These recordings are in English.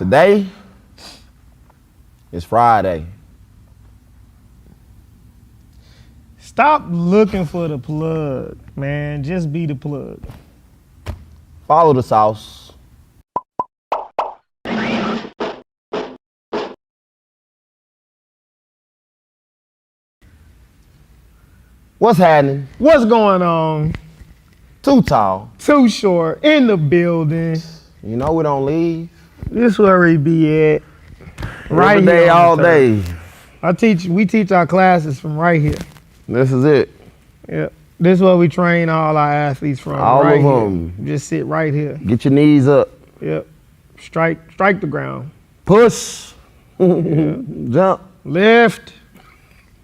Today is Friday. Stop looking for the plug, man. Just be the plug. Follow the sauce. What's happening? What's going on? Too tall. Too short in the building. You know we don't leave. This where we be at. Right Every day, here all day. We teach our classes from right here. This is it. Yep. This is where we train all our athletes from. All right of them. Here. Just sit right here. Get your knees up. Yep. Strike the ground. Push. Yeah. Jump. Lift.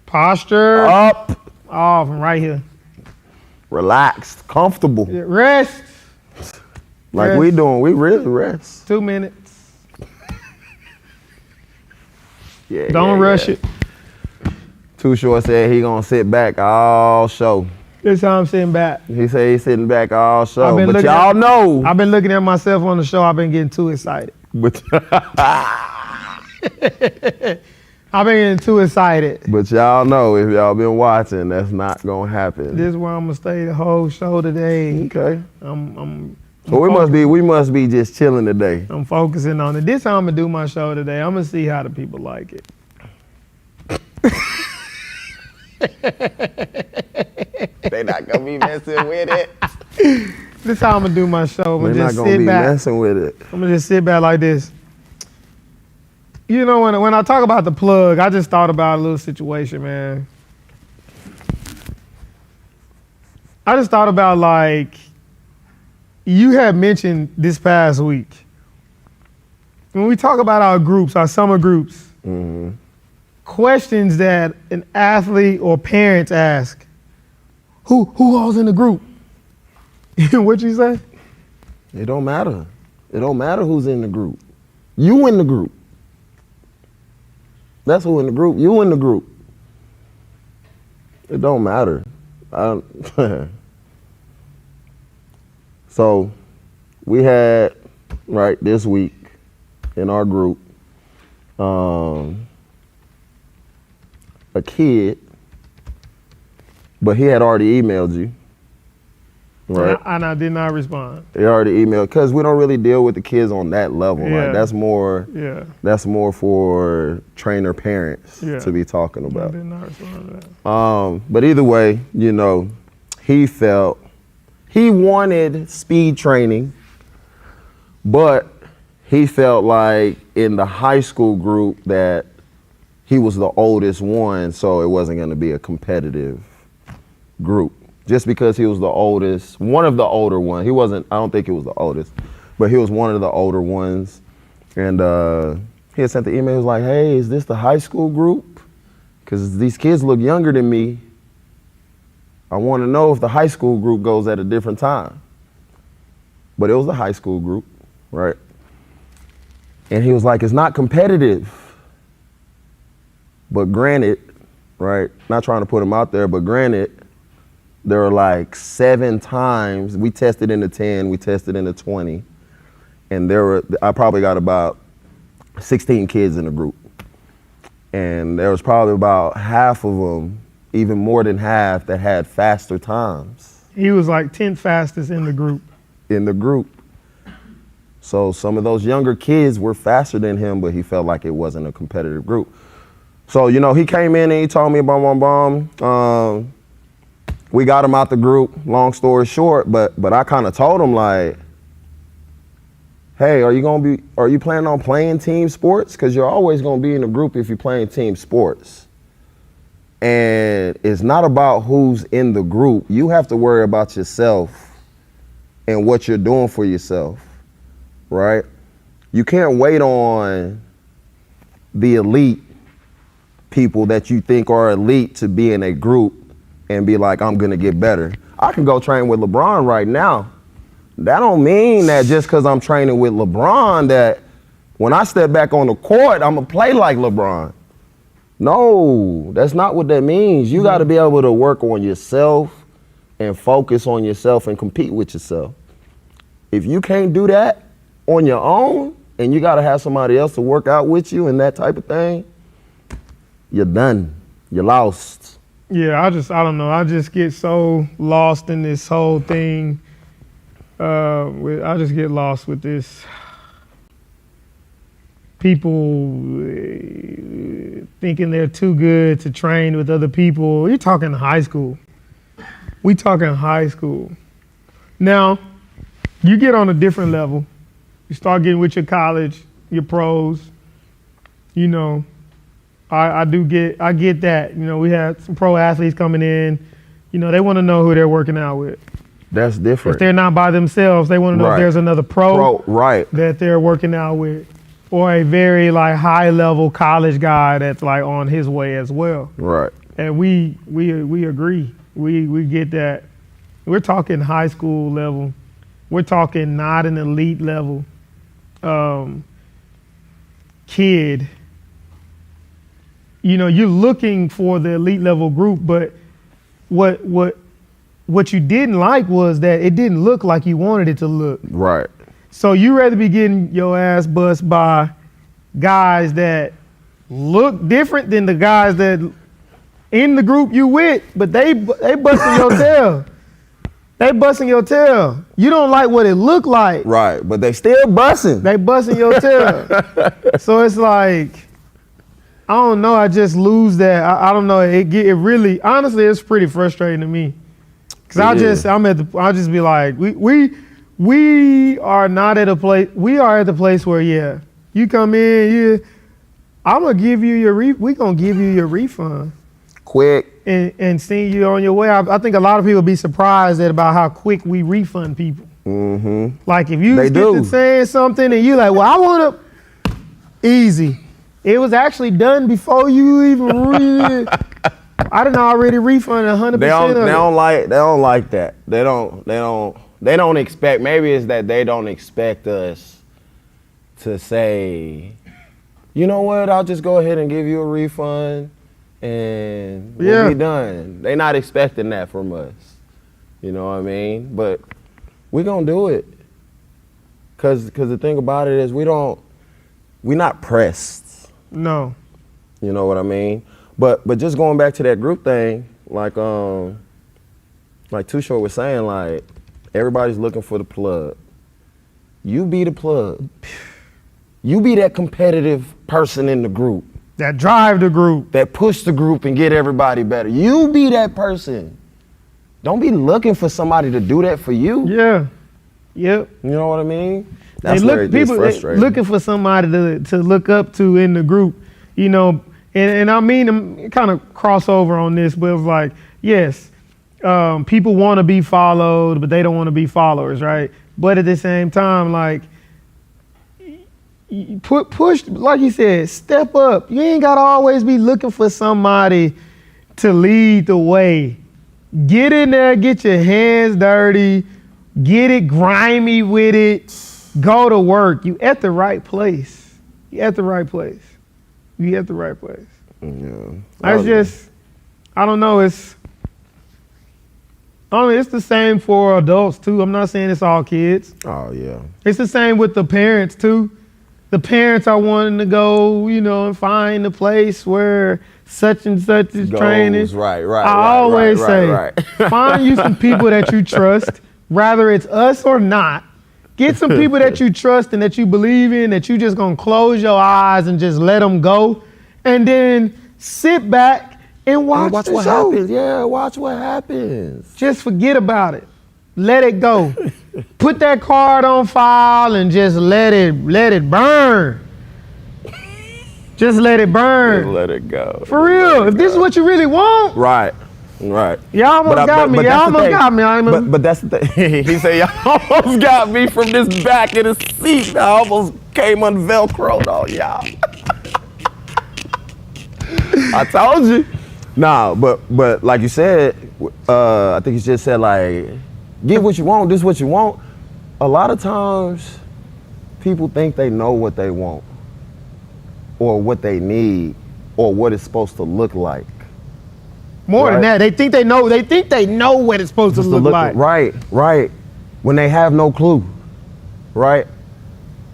Posture. Up. All from right here. Relaxed. Comfortable. Yeah. Rest. Like rest. we doing. We really rest. 2 minutes. Yeah. Don't rush it. Too Short said he gonna sit back all show. This how I'm sitting back. He said he's sitting back all show. But y'all know. I've been looking at myself on the show. I've been getting too excited. But I've been getting too excited. But y'all know, if y'all been watching, that's not gonna happen. This is where I'm gonna stay the whole show today. Okay. So we must be just chilling today. I'm focusing on it. This how I'm gonna do my show today. I'm gonna see how the people like it. They not gonna be messing with it. This how I'm gonna do my show. They're not gonna be messing with it. I'm gonna just sit back like this. You know, when I talk about the plug, I just thought about a little situation, man. I just thought about, like, you had mentioned this past week, when we talk about our groups, our summer groups, questions that an athlete or parents ask, who all's in the group? What'd you say? It don't matter. It don't matter who's in the group. You in the group. That's who in the group. You in the group. It don't matter. So we had, right, this week in our group, a kid, but he had already emailed you, right? And I did not respond. He already emailed, because we don't really deal with the kids on that level. Yeah. Like that's more for trainer parents to be talking about. I did not respond to that. But either way, you know, he wanted speed training, but he felt like in the high school group that he was the oldest one, so it wasn't going to be a competitive group. Just because he was the oldest, one of the older ones. He wasn't, I don't think he was the oldest, but he was one of the older ones. And he had sent the email, he was like, hey, is this the high school group? Because these kids look younger than me. I want to know if the high school group goes at a different time. But it was the high school group, right? And he was like, it's not competitive. But granted, right, not trying to put him out there, but granted, there are like 7 times, we tested in the 10, we tested in the 20, and I probably got about 16 kids in the group. And there was probably about half of them, even more than half, that had faster times. He was like 10th fastest in the group. So some of those younger kids were faster than him, but he felt like it wasn't a competitive group. So, you know, he came in and he told me, we got him out the group, long story short, but I kind of told him, like, hey, are you planning on playing team sports? Because you're always going to be in a group if you're playing team sports. And it's not about who's in the group. You have to worry about yourself and what you're doing for yourself, right? You can't wait on the elite people that you think are elite to be in a group and be like, I'm gonna get better. I can go train with LeBron right now. That don't mean that just because I'm training with LeBron that when I step back on the court, I'm gonna play like LeBron. No, that's not what that means. You gotta be able to work on yourself and focus on yourself and compete with yourself. If you can't do that on your own, and you got to have somebody else to work out with you and that type of thing, you're done. You're lost. Yeah, I don't know. I just get so lost in this whole thing. I just get lost with this. People thinking they're too good to train with other people. You're talking high school. We talking high school. Now, you get on a different level. You start getting with your college, your pros. You know, I get that. You know, we had some pro athletes coming in. You know, they want to know who they're working out with. That's different. If they're not by themselves, they want to know if there's another pro that they're working out with, or a very like high level college guy that's like on his way as well. Right. And we agree. We get that. We're talking high school level. We're talking not an elite level kid. You know, you're looking for the elite level group, but what you didn't like was that it didn't look like you wanted it to look. Right. So you rather be getting your ass bust by guys that look different than the guys that in the group you with, but they busting your tail. They busting your tail. You don't like what it looked like. Right, but they still busting. They busting your tail. So it's like, I don't know. I just lose that. I don't know. It really, honestly, it's pretty frustrating to me. Cause I'll just be like, we are not at a place. We are at the place where you come in, I'm gonna give you we gonna give you your refund. Quick. And send you on your way. I think a lot of people be surprised about how quick we refund people. Mm-hmm. Like if you get to saying something and you like, well, I want to, easy. It was actually done before you even I done already refunded 100% of it. They don't like that. They don't expect, maybe it's that they don't expect us to say, you know what, I'll just go ahead and give you a refund and we'll be done. They not expecting that from us. You know what I mean? But we gonna do it. Cause the thing about it is we not pressed. No. You know what I mean? But just going back to that group thing, like Too Short was saying, like everybody's looking for the plug. You be the plug. You be that competitive person in the group. That drive the group. That push the group and get everybody better. You be that person. Don't be looking for somebody to do that for you. Yeah. Yep. You know what I mean? That's where it gets frustrating. Looking for somebody to look up to in the group, you know, and I mean to kind of cross over on this, but it was like, yes, people want to be followed, but they don't want to be followers, right? But at the same time, like, push, like you said, step up. You ain't got to always be looking for somebody to lead the way. Get in there, get your hands dirty, get it grimy with it, go to work. You at the right place. You at the right place. You at the right place. Yeah. I don't know, it's the same for adults too. I'm not saying it's all kids. Oh yeah. It's the same with the parents too. The parents are wanting to go, you know, and find a place where such and such is training. Right. I always say, find you some people that you trust, whether it's us or not. Get some people that you trust and that you believe in, that you just gonna close your eyes and just let them go, and then sit back and watch the what show. happens. Yeah, watch what happens. Just forget about it. Let it go. Put that card on file and just let it burn. Just let it burn. Just let it go. For real. If this is what you really want. Right. Y'all almost got me. Y'all almost got me. But that's the thing. He said, y'all almost got me from this back of the seat. I almost came un-Velcroed on y'all. I told you. Nah, but like you said, I think you just said, like, get what you want, this is what you want. A lot of times, people think they know what they want, or what they need, or what it's supposed to look like. More than that, they think they know what it's supposed to look like. Right. When they have no clue, right?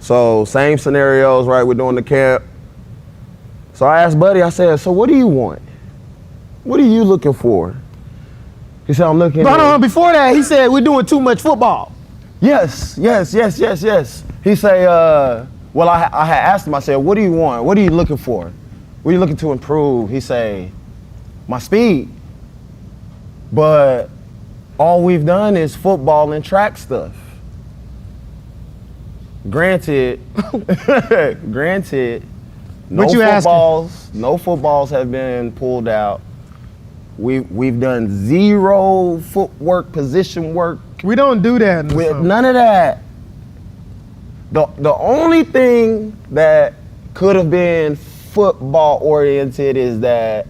So same scenarios, right? We're doing the camp. So I asked Buddy, I said, so what do you want? What are you looking for? He said, I'm looking But before that, he said, we're doing too much football. Yes. He say, well, I had asked him, I said, what do you want? What are you looking for? What are you looking to improve? He say, my speed. But all we've done is football and track stuff. Granted, no footballs have been pulled out. We've done zero footwork, position work. We don't do that. None of that. The only thing that could have been football oriented is that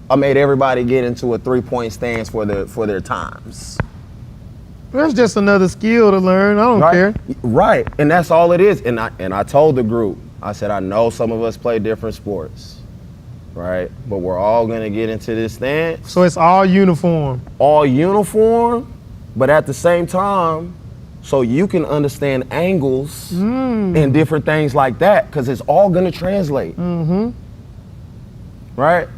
I made everybody get into a 3-point stance for their times. That's just another skill to learn. I don't care. Right, and that's all it is. And I told the group, I said, I know some of us play different sports, right? But we're all gonna get into this stance. So it's all uniform. All uniform, but at the same time, so you can understand angles and different things like that, because it's all gonna translate. Mm-hmm. Right?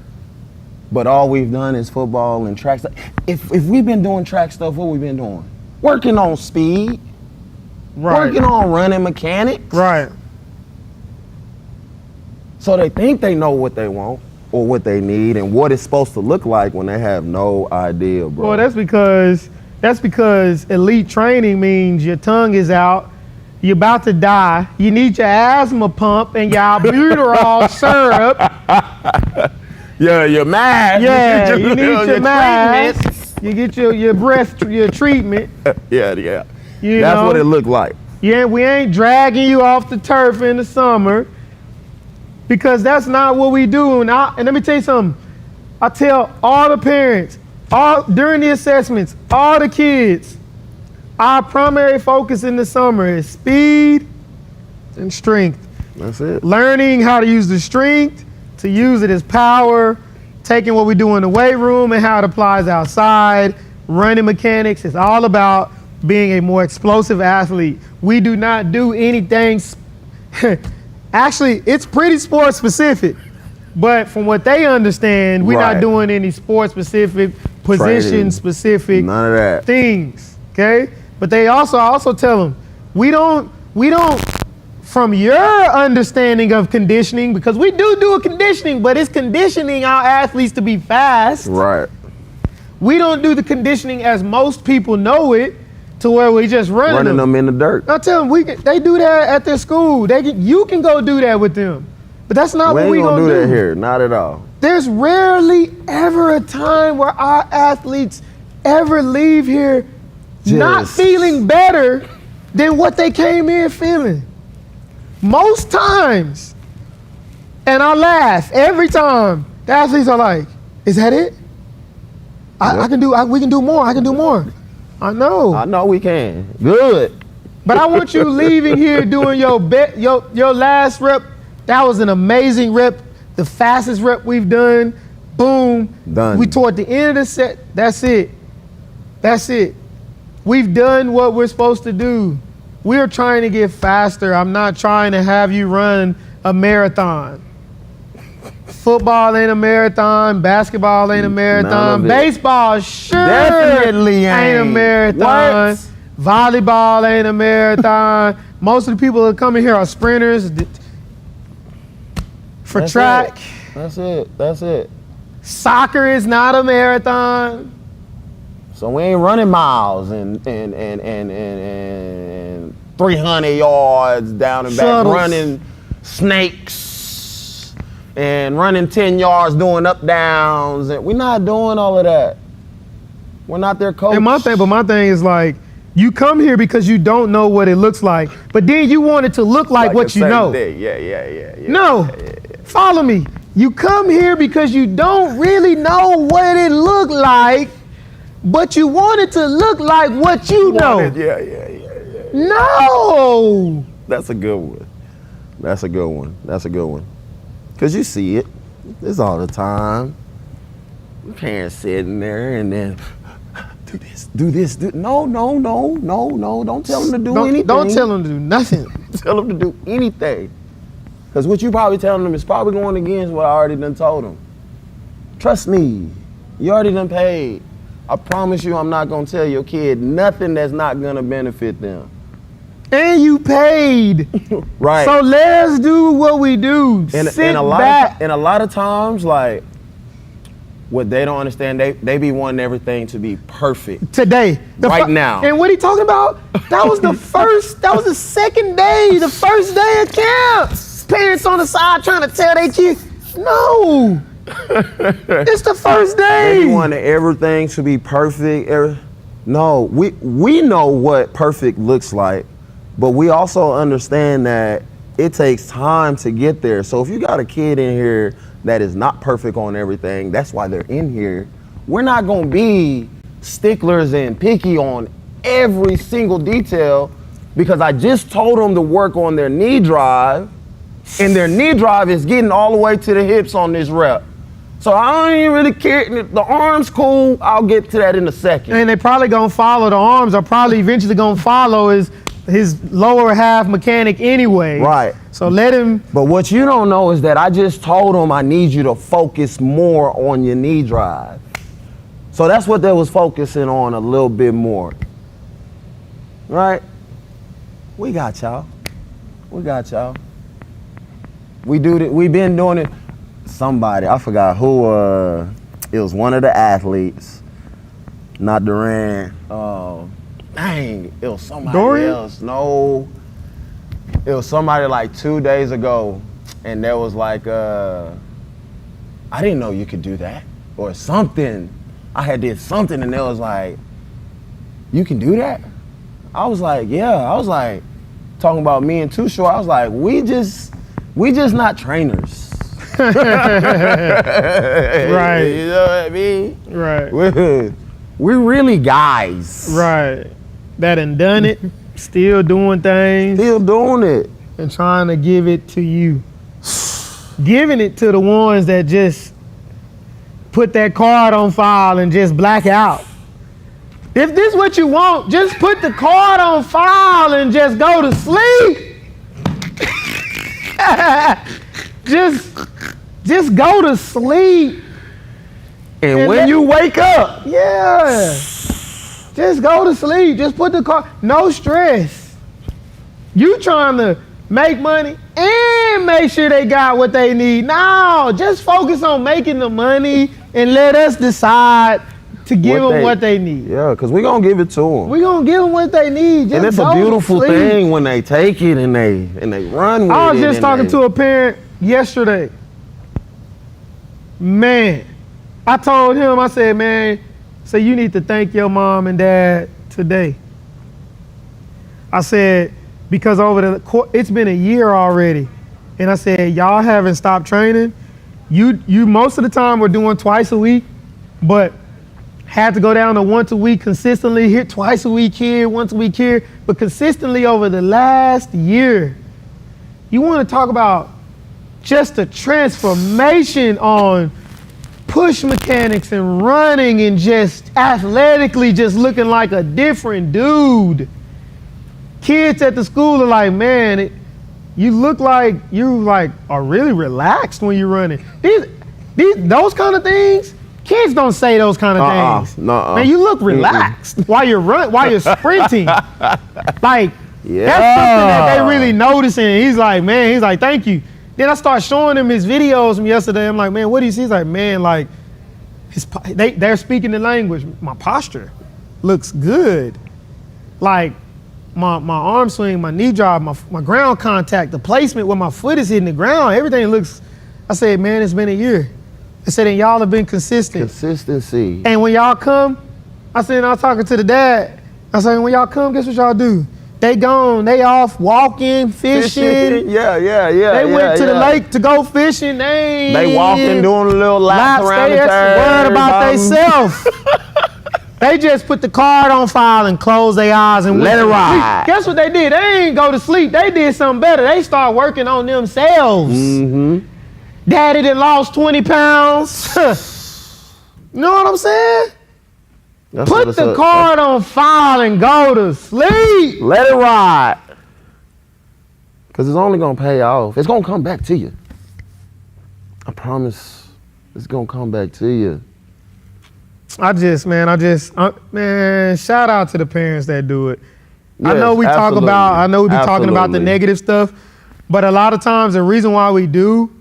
But all we've done is football and track stuff. If we've been doing track stuff, what we've been doing? Working on speed. Right. Working on running mechanics. Right. So they think they know what they want or what they need and what it's supposed to look like when they have no idea, bro. Well, that's because elite training means your tongue is out, you're about to die, you need your asthma pump and your albuterol syrup. Yeah, your mask. Yeah, you need your mask. You get your breath, your treatment. Yeah. That's what it looked like. Yeah, we ain't dragging you off the turf in the summer because that's not what we do. And let me tell you something. I tell all the parents, during the assessments, all the kids, our primary focus in the summer is speed and strength. That's it. Learning how to use the strength, to use it as power, taking what we do in the weight room and how it applies outside, running mechanics. It's all about being a more explosive athlete. We do not do anything, actually, it's pretty sport specific, but from what they understand, we're not doing any sport specific, position specific none of that things, okay? But they also tell them, we don't, from your understanding of conditioning, because we do a conditioning, but it's conditioning our athletes to be fast. Right. We don't do the conditioning as most people know it, to where we just running them in the dirt. I tell them, they do that at their school. You can go do that with them, but that's not what we gonna do. That here, not at all. There's rarely ever a time where our athletes ever leave here not feeling better than what they came in feeling. Most times, and I laugh every time, the athletes are like, is that it? We can do more, I can do more. I know we can. Good. But I want you leaving here doing your last rep. That was an amazing rep, the fastest rep we've done. Boom. Done. We toward the end of the set. That's it. We've done what we're supposed to do. We're trying to get faster. I'm not trying to have you run a marathon. Football ain't a marathon. Basketball ain't a marathon. Baseball sure definitely ain't a marathon. What? Volleyball ain't a marathon. Most of the people that come in here are sprinters. For track. That's it. Soccer is not a marathon. So we ain't running miles and 300 yards down and back, running snakes and running 10 yards doing up downs. And we're not doing all of that. We're not their coach. And my thing is like, you come here because you don't know what it looks like, but then you want it to look like what you know. Yeah. No, follow me. You come here because you don't really know what it looked like, but you want it to look like what you know. Yeah. No. That's a good one. Because you see it. It's all the time. You can't sit in there and then do this. No. Don't tell them to do anything. Don't tell them to do nothing. Tell them to do anything. Because what you probably telling them is probably going against what I already done told them. Trust me, you already done paid. I promise you I'm not going to tell your kid nothing that's not going to benefit them. And you paid. Right. So let's do what we do. Sit back. And a lot of times, like, what they don't understand, they be wanting everything to be perfect. Today. Now. And what he talking about? That was the second day, the first day of camp. Parents on the side trying to tell their kids, no. It's the first day. They wanted everything to be perfect. No, we know what perfect looks like, but we also understand that it takes time to get there. So if you got a kid in here that is not perfect on everything, that's why they're in here. We're not gonna be sticklers and picky on every single detail because I just told them to work on their knee drive, and their knee drive is getting all the way to the hips on this rep. So I don't even really care. The arm's cool. I'll get to that in a second. And they probably gonna follow the arms are probably eventually gonna follow his lower half mechanic anyway. Right. So let him. But what you don't know is that I just told him I need you to focus more on your knee drive. So that's what they was focusing on a little bit more. Right? We got y'all. We got y'all. We've been doing it. Somebody, I forgot who, it was one of the athletes, not Durant. Dang, it was somebody Dorian? else. No, it was somebody like 2 days ago, and there was like, I didn't know you could do that, or something. I had did something, and they was like, you can do that? I was like, yeah. I was like, talking about me and Too Short, I was like, we just not trainers. Right. You know what I mean? Right. We're really guys. Right. That done it, still doing things. Still doing it. And trying to give it to you. Giving it to the ones that just put that card on file and just black out. If this is what you want, just put the card on file and just go to sleep. Just go to sleep. And when you wake up. Yeah. Just go to sleep. Just put the car. No stress. You trying to make money and make sure they got what they need. No, just focus on making the money and let us decide to give them what they need. Yeah, because we're going to give it to them. We're going to give them what they need. Just and it's a beautiful thing when they take it and they run with it. I was just talking to a parent yesterday. Man, I told him, I said, man, so you need to thank your mom and dad today. I said, because it's been a year already. And I said, y'all haven't stopped training. You most of the time were doing twice a week, but had to go down to once a week consistently, here twice a week here, once a week here, but consistently over the last year. You want to talk about just a transformation on push mechanics and running and just athletically just looking like a different dude. Kids at the school are like, man, you look like you are really relaxed when you're running. Those kind of things, kids don't say those kind of things. Man, you look relaxed while you're sprinting. Like, that's something that they really noticing. He's like, thank you. Then I start showing him his videos from yesterday. I'm like, man, what do you see? He's like, man, like, they're speaking the language. My posture looks good. Like, my arm swing, my knee drive, my ground contact, the placement where my foot is hitting the ground, everything looks, I said, man, it's been a year. I said, and y'all have been consistent. Consistency. And when y'all come, I said, and I was talking to the dad, I said, when y'all come, guess what y'all do? They gone, they off walking, fishing. Yeah. They went to the lake to go fishing. They walking, doing a little laps around the turn. Worried about themselves. They just put the card on file and closed their eyes and let it ride. Guess what they did? They ain't go to sleep. They did something better. They start working on themselves. Mm-hmm. Daddy done lost 20 pounds. You know what I'm saying? Put the card on file and go to sleep. Let it ride. Because it's only going to pay off. It's going to come back to you. I promise it's going to come back to you. Man, shout out to the parents that do it. Yes, I know we be talking about the negative stuff, but a lot of times the reason why we do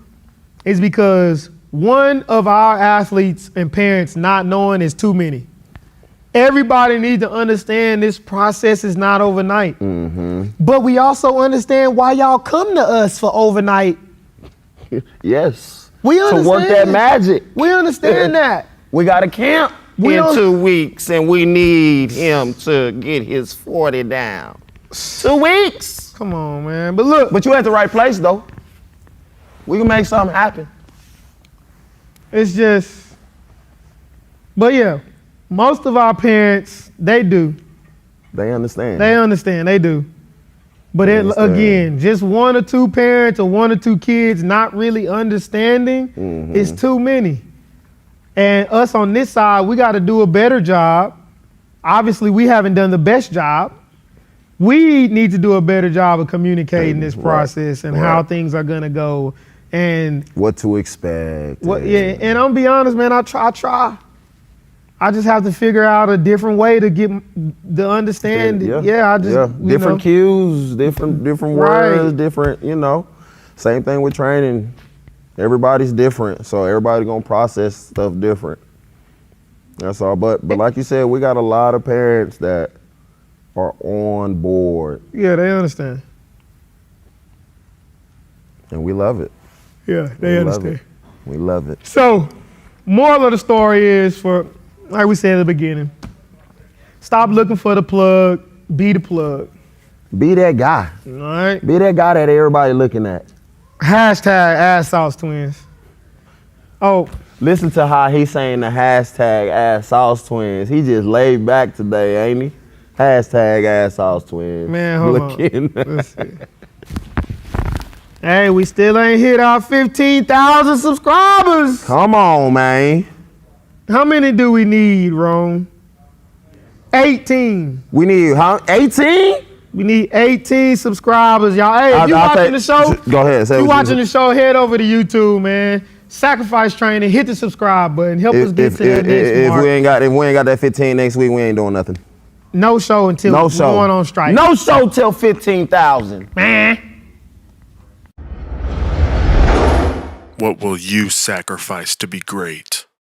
is because one of our athletes and parents not knowing is too many. Everybody needs to understand this process is not overnight. Mm-hmm. But we also understand why y'all come to us for overnight. Yes. We understand. To work that magic. We understand that. We got a camp in 2 weeks, and we need him to get his 40 down. 2 weeks. Come on, man. But look. But you at the right place, though. We can make something happen. It's just, but yeah, most of our parents, they do. They understand. They understand, they do. But again, just 1 or 2 parents or 1 or 2 kids not really understanding is too many. And us on this side, we got to do a better job. Obviously, we haven't done the best job. We need to do a better job of communicating this process and how things are going to go. And what to expect. And I'm gonna be honest, man, I try. I just have to figure out a different way to get the understanding. Different cues, different words, different, Same thing with training. Everybody's different, so everybody's gonna process stuff different. That's all. But like you said, we got a lot of parents that are on board. Yeah, they understand. And we love it. Yeah, they understand. We love it. So, moral of the story is like we said at the beginning, stop looking for the plug, be the plug. Be that guy. All right? Be that guy that everybody looking at. #Ass Sauce Twins. Oh. Listen to how he's saying the #Ass Sauce Twins. He just laid back today, ain't he? #Ass Sauce Twins. Man, hold on. Let's see. Hey, we still ain't hit our 15,000 subscribers. Come on, man. How many do we need, Rome? 18. We need 18? We need 18 subscribers, y'all. Hey, if you watching the show, go ahead. If you watching the show, head over to YouTube, man. Sacrifice Training, hit the subscribe button. Help us get to that next mark. If we ain't got that 15 next week, we ain't doing nothing. No show until we're going on strike. No show till 15,000. Man. What will you sacrifice to be great?